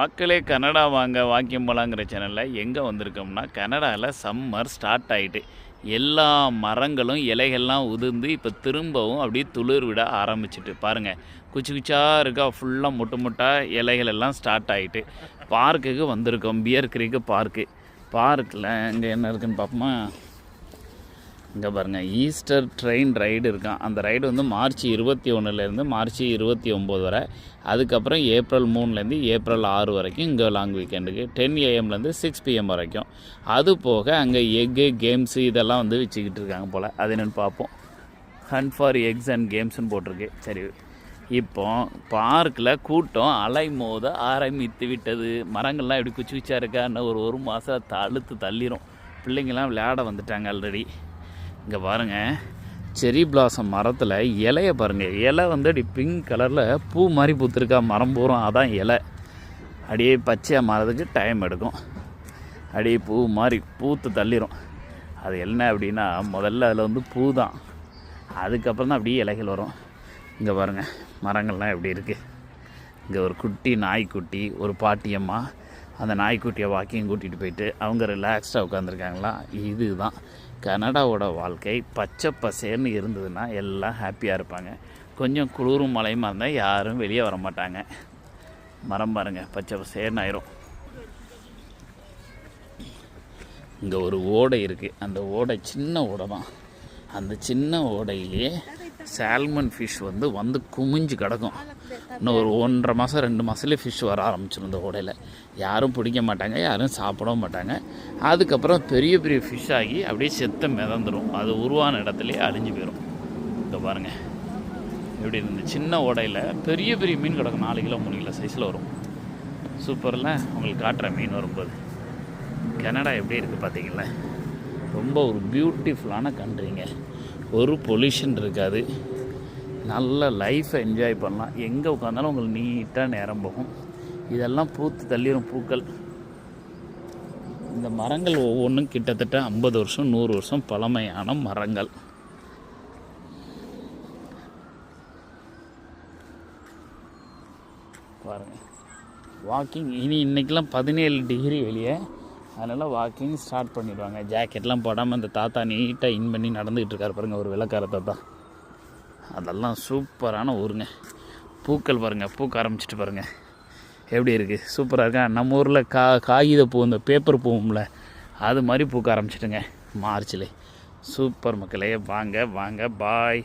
மக்களே கனடா வாங்க வாக்கியம் போலாங்கிற சேனலில் எங்கே வந்திருக்கோம்னா, கனடாவில் சம்மர் ஸ்டார்ட் ஆகிட்டு எல்லா மரங்களும் இலைகள்லாம் உதிர்ந்து இப்போ திரும்பவும் அப்படியே துளிர் விட ஆரம்பிச்சிட்டு பாருங்கள். குச்சி குச்சாக இருக்கா, ஃபுல்லாக முட்டு முட்டாக இலைகள் எல்லாம் ஸ்டார்ட் ஆகிட்டு பார்க்குக்கு வந்திருக்கோம். பியர் கிரீக்கு பார்க்கில் இங்கே என்ன இருக்குதுன்னு பார்ப்போமா. இங்கே பாருங்கள், ஈஸ்டர் ட்ரெயின் ரைடு இருக்கான். அந்த ரைடு வந்து மார்ச் 21 மார்ச் 29 வரை, அதுக்கப்புறம் ஏப்ரல் 3 ஏப்ரல் 6 வரைக்கும் இங்கே லாங் வீக்கெண்டுக்கு 10 AM 6 PM வரைக்கும். அது போக அங்கே எக்கு கேம்ஸு இதெல்லாம் வந்து வச்சுக்கிட்டு இருக்காங்க போல். அது என்னென்னு பார்ப்போம். ஹண்ட் ஃபார் எக்ஸ் அண்ட் கேம்ஸ்னு போட்டிருக்கு. சரி, இப்போ பார்க்கில் கூட்டம் அலை மோத ஆரம்பித்து விட்டது. மரங்கள்லாம் எப்படி குச்சி குச்சியாக இருக்கா, இன்னும் ஒரு மாதம் அழுத்து தள்ளிடும். பிள்ளைங்கள்லாம் விளையாட வந்துட்டாங்க ஆல்ரெடி. இங்கே பாருங்கள், செரி பிளாசம் மரத்தில் இலையை பாருங்கள். இலை வந்து அப்படி பிங்க் கலரில் பூ மாதிரி பூத்துருக்கா, மரம் பூரம். அதான் இலை அப்படியே பச்சையாக மாறதுக்கு டைம் எடுக்கும். அப்படியே பூ மாதிரி பூத்து தள்ளிடும். அது என்ன அப்படின்னா, முதல்ல அதில் வந்து பூ தான், அதுக்கப்புறம் தான் அப்படியே இலைகள் வரும். இங்கே பாருங்கள், மரங்கள்லாம் எப்படி இருக்குது. இங்கே ஒரு குட்டி நாய்க்குட்டி, ஒரு பாட்டியம்மா அந்த நாய்க்குட்டியை வாக்கிங் கூட்டிகிட்டு போயிட்டு அவங்க ரிலாக்ஸ்டாக உட்காந்துருக்காங்களா. இதுதான் கனடாவோட வாழ்க்கை. பச்சை பசேர்னு இருந்ததுன்னா எல்லாம் ஹாப்பியாக இருப்பாங்க. கொஞ்சம் குளிரும் மழையுமா இருந்தால் யாரும் வெளியே வர மாட்டாங்க. மரம் பாருங்கள், பச்சை பசேர்னு ஆயிரும். இங்கே ஒரு ஓடை இருக்குது. அந்த ஓடை சின்ன ஓடை தான். அந்த சின்ன ஓடையிலே சால்மன் ஃபிஷ் வந்து குமிஞ்சு கிடக்கும். இன்னும் ஒரு 1.5 மாதம் 2 மாதத்துலேயே ஃபிஷ் வர ஆரம்பிச்சிடும். இந்த ஓடையில் யாரும் பிடிக்க மாட்டாங்க, யாரும் சாப்பிடவும் மாட்டாங்க. அதுக்கப்புறம் பெரிய பெரிய ஃபிஷ் ஆகி அப்படியே செத்த மிதந்துடும். அது உருவான இடத்துலையே அழிஞ்சு போயிடும். இங்கே பாருங்கள், எப்படி இந்த சின்ன ஓடையில் பெரிய பெரிய மீன் கிடக்கும். 4 கிலோ 3 கிலோ சைஸில் வரும். சூப்பரில் உங்களுக்கு காட்டுற மீன் வரும்போது. கனடா எப்படி இருக்குது பார்த்தீங்களா. ரொம்ப ஒரு பியூட்டிஃபுல்லான கண்ட்ரிங்க. ஒரு பொல்யூஷன் இருக்காது. நல்ல லைஃப்பை என்ஜாய் பண்ணலாம். எங்கே உட்காந்தாலும் உங்களுக்கு நீட்டாக நேரம் போகும். இதெல்லாம் பூத்து தள்ளிடும் பூக்கள். இந்த மரங்கள் ஒவ்வொன்றும் கிட்டத்தட்ட 50 வருஷம் 100 வருஷம் பழமையான மரங்கள். பாருங்கள், வாக்கிங் இன்றைக்கெலாம் 17 டிகிரி வெளியே. அதனால் வாக்கிங் ஸ்டார்ட் பண்ணிடுவாங்க. ஜாக்கெட்லாம் போடாமல் அந்த தாத்தா நீட்டாக இன் பண்ணி நடந்துக்கிட்டு இருக்கார் பாருங்கள், ஒரு வெள்ளக்கார தாத்தா. அதெல்லாம் சூப்பரான ஊருங்க. பூக்கள் பாருங்கள், பூக்க ஆரம்பிச்சிட்டு பாருங்கள் எப்படி இருக்குது. சூப்பராக இருக்கா. நம்ம ஊரில் காகித பூ, இந்த பேப்பர் பூவும்ல, அது மாதிரி பூக்க ஆரம்பிச்சிட்டுங்க மார்ச்சில். சூப்பர் மக்களே, வாங்க வாங்க, பாய்.